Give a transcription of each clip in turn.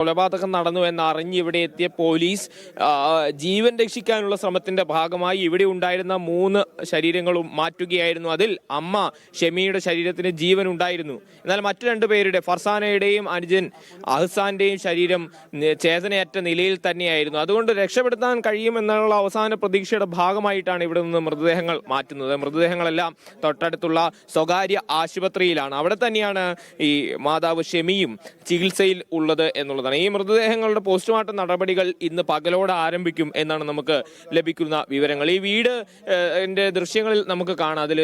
കൊലപാതകം നടന്നു എന്നറിഞ്ഞ് ഇവിടെ എത്തിയ പോലീസ് ജീവൻ രക്ഷിക്കാനുള്ള ശ്രമത്തിന്റെ ഭാഗമായി ഇവിടെ ഉണ്ടായിരുന്ന 3 ശരീരങ്ങളും മാറ്റുകയായിരുന്നു. അതിൽ അമ്മ ഷെമിയുടെ ശരീരത്തിന് ജീവൻ ഉണ്ടായിരുന്നു. എന്നാൽ മറ്റു 2 പേരുടെ ഫർസാനയുടെയും അനുജൻ അഹ്സാന്റെയും ശരീരം ചേതനയറ്റ നിലയിൽ തന്നെയായിരുന്നു. അതുകൊണ്ട് രക്ഷപ്പെടുത്താൻ കഴിയുമെന്നുള്ള അവസാന പ്രതീക്ഷയുടെ ഭാഗമായിട്ടാണ് ഇവിടെ നിന്ന് മൃതദേഹങ്ങൾ മാറ്റുന്നത്. മൃതദേഹങ്ങളെല്ലാം തൊട്ടടുത്തുള്ള സ്വകാര്യ ആശുപത്രിയിലാണ്. അവിടെ തന്നെയാണ് ഈ മാതാവ് ഷെമിയും ചികിത്സയിൽ ഉള്ളത് എന്നുള്ളത്. ഈ മൃതദേഹങ്ങളുടെ പോസ്റ്റ്മോർട്ടം നടപടികൾ ഇന്ന് പകലോടെ ആരംഭിക്കും എന്നാണ് നമുക്ക് ലഭിക്കുന്ന വിവരങ്ങൾ. ഈ വീട് ദൃശ്യങ്ങളിൽ നമുക്ക് കാണാം. അതിൽ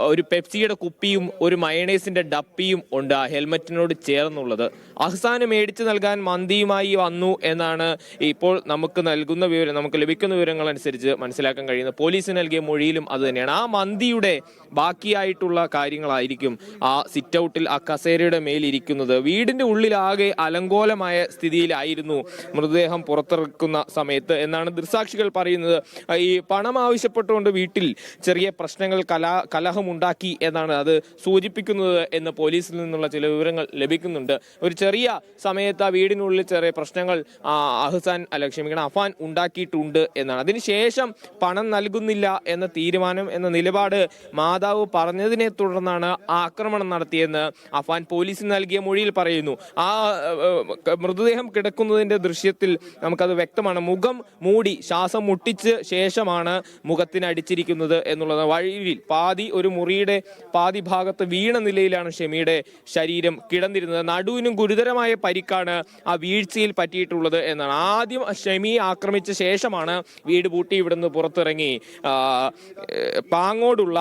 ഒരു പെപ്സിയുടെ കുപ്പിയും ഒരു മയണൈസിന്റെ ഡപ്പിയും ഉണ്ട് ആ ഹെൽമറ്റിനോട് ചേർന്നുള്ളത്. അഹ്സാന് മേടിച്ചു നൽകാൻ മന്തിയുമായി വന്നു എന്നാണ് ഇപ്പോൾ നമുക്ക് ലഭിക്കുന്ന വിവരങ്ങൾ അനുസരിച്ച് മനസ്സിലാക്കാൻ കഴിയുന്നത്. പോലീസ് നൽകിയ മൊഴിയിലും അത് തന്നെയാണ്. ആ മന്തിയുടെ ബാക്കിയായിട്ടുള്ള കാര്യങ്ങളായിരിക്കും ആ സിറ്റ് ഔട്ടിൽ ആ കസേരയുടെ മേലിരിക്കുന്നത്. വീടിന്റെ ഉള്ളിലാകെ അലങ്കോലമായ സ്ഥിതിയിലായിരുന്നു മൃതദേഹം പുറത്തിറക്കുന്ന സമയത്ത് എന്നാണ് ദൃക്സാക്ഷികൾ പറയുന്നത്. ഈ പണം ആവശ്യപ്പെട്ടുകൊണ്ട് വീട്ടിൽ ചെറിയ പ്രശ്നങ്ങൾ കലഹമുണ്ടാക്കി എന്നാണ് അത് സൂചിപ്പിക്കുന്നത് എന്ന് പോലീസിൽ നിന്നുള്ള ചില വിവരങ്ങൾ ലഭിക്കുന്നുണ്ട്. ഒരു ചെറിയ സമയത്ത് ആ വീടിനുള്ളിൽ ചെറിയ പ്രശ്നങ്ങൾ അഫാൻ ഉണ്ടാക്കിയിട്ടുണ്ട് എന്നാണ്. അതിനുശേഷം പണം നൽകുന്നില്ല എന്ന നിലപാട് മാതാവ് പറഞ്ഞതിനെ തുടർന്നാണ് ആക്രമണം നടത്തിയെന്ന് അഫാൻ പോലീസിന് നൽകിയ മൊഴിയിൽ പറയുന്നു. ആ മൃതദേഹം കിടക്കുന്നതിന്റെ ദൃശ്യത്തിൽ നമുക്കത് വ്യക്തമാണ്. മുഖം മൂടി ശ്വാസം മുട്ടിച്ച് ശേഷമാണ് മുഖത്തിന് അടിച്ചിരിക്കുന്നത് എന്നുള്ളത്. വഴിയിൽ ഒരു മുറിയുടെ പാതി ഭാഗത്ത് വീണ നിലയിലാണ് ഷെമിയുടെ ശരീരം കിടന്നിരുന്നത്. നടുവിനും ഗുരുതരമായ പരിക്കാണ് ആ വീഴ്ചയിൽ പറ്റിയിട്ടുള്ളത് എന്നാണ്. ആദ്യം ഷെമിയെ ആക്രമിച്ച ശേഷമാണ് വീട് പൂട്ടി ഇവിടുന്ന് പുറത്തിറങ്ങി പാങ്ങോടുള്ള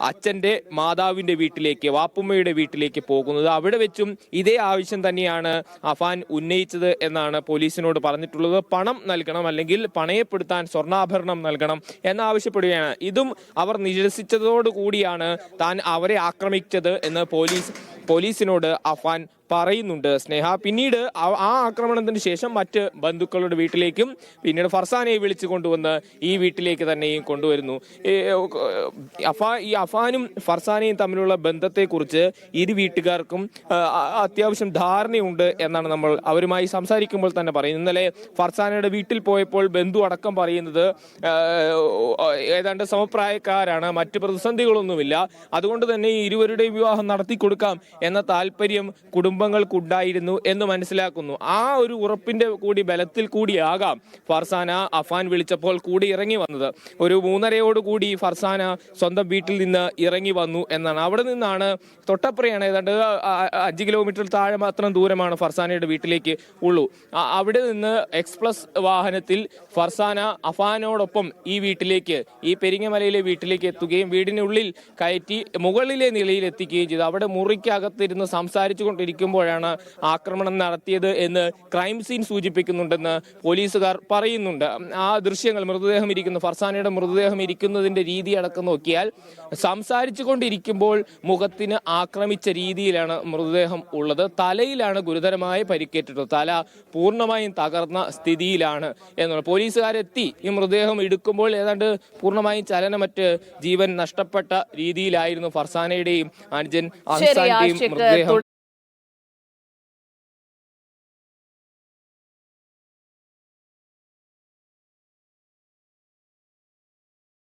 അച്ഛന്റെ മാതാവിന്റെ വീട്ടിലേക്ക്, വാപ്പുമ്മയുടെ വീട്ടിലേക്ക് പോകുന്നത്. അവിടെ വെച്ചും ഇതേ ആവശ്യം തന്നെയാണ് അഫാൻ ഉന്നയിച്ചത് എന്നാണ് പോലീസിനോട് പറഞ്ഞിട്ടുള്ളത്. പണം നൽകണം, അല്ലെങ്കിൽ പണയപ്പെടുത്താൻ സ്വർണ്ണാഭരണം നൽകണം എന്നാവശ്യപ്പെടുകയാണ്. ഇതും അവർ നിരസിച്ചതോടുകൂടിയാണ് താൻ അവരെ ആക്രമിച്ചത് എന്ന് പോലീസിനോട് അഫാൻ പറയുന്നുണ്ട് സ്നേഹ. പിന്നീട് ആ ആക്രമണത്തിന് ശേഷം മറ്റ് ബന്ധുക്കളുടെ വീട്ടിലേക്കും പിന്നീട് ഫർസാനയെ വിളിച്ചു കൊണ്ടുവന്ന് ഈ വീട്ടിലേക്ക് തന്നെയും കൊണ്ടുവരുന്നു. ഈ അഫാനും ഫർസാനയും തമ്മിലുള്ള ബന്ധത്തെക്കുറിച്ച് ഇരു വീട്ടുകാർക്കും അത്യാവശ്യം ധാരണയുണ്ട് എന്നാണ് നമ്മൾ അവരുമായി സംസാരിക്കുമ്പോൾ തന്നെ പറയുന്നത്. ഇന്നലെ ഫർസാനയുടെ വീട്ടിൽ പോയപ്പോൾ ബന്ധു അടക്കം പറയുന്നത് ഏതാണ്ട് സമപ്രായക്കാരാണ്, മറ്റ് പ്രതിസന്ധികളൊന്നുമില്ല, അതുകൊണ്ട് തന്നെ ഇരുവരുടെയും വിവാഹം നടത്തി കൊടുക്കാം എന്ന താല്പര്യം കുടുംബങ്ങൾക്കുണ്ടായിരുന്നു എന്ന് മനസ്സിലാക്കുന്നു. ആ ഒരു ഉറപ്പിന്റെ കൂടി ബലത്തിൽ കൂടിയാകാം ഫർസാന അഫാൻ വിളിച്ചപ്പോൾ കൂടി ഇറങ്ങി വന്നത്. ഒരു 3:30 ഫർസാന സ്വന്തം വീട്ടിൽ നിന്ന് ഇറങ്ങി വന്നു എന്നാണ്. അവിടെ നിന്നാണ് തൊട്ടപ്പുറയാണ്, ഏതാണ്ട് 5 കിലോമീറ്റർ താഴെ മാത്രം ദൂരമാണ് ഫർസാനയുടെ വീട്ടിലേക്ക് ഉള്ളൂ. അവിടെ നിന്ന് എക്സ്പ്രസ് വാഹനത്തിൽ ഫർസാന അഫാനോടൊപ്പം ഈ പെരിങ്ങമലയിലെ വീട്ടിലേക്ക് എത്തുകയും വീടിനുള്ളിൽ കയറ്റി മുകളിലെ നിലയിൽ എത്തിക്കുകയും ചെയ്തു. അവിടെ മുറിക്കകത്തിരുന്ന് സംസാരിച്ചു കൊണ്ടിരിക്കുമ്പോഴാണ് ആക്രമണം നടത്തിയത് എന്ന് ക്രൈം സീൻ സൂചിപ്പിക്കുന്നുണ്ടെന്ന് പോലീസുകാർ പറയുന്നുണ്ട്. ആ ദൃശ്യങ്ങൾ ഫർസാനയുടെ മൃതദേഹം ഇരിക്കുന്നതിന്റെ രീതി അടക്കം നോക്കിയാൽ സംസാരിച്ചു കൊണ്ടിരിക്കുമ്പോൾ മുഖത്തിന് ആക്രമിച്ച രീതിയിലാണ് മൃതദേഹം ഉള്ളത്. തലയിലാണ് ഗുരുതരമായി പരിക്കേറ്റിട്ടുള്ളത്. തല പൂർണ്ണമായും തകർന്ന സ്ഥിതിയിലാണ് എന്നുള്ള പോലീസുകാരെത്തി ഈ മൃതദേഹം എടുക്കുമ്പോൾ ഏതാണ്ട് പൂർണ്ണമായും ചലനമറ്റ് ജീവൻ നഷ്ടപ്പെട്ട രീതിയിലായിരുന്നു ഫർസാനയുടെയും അനുജൻ അഹ്സാന്റെയും മൃതദേഹം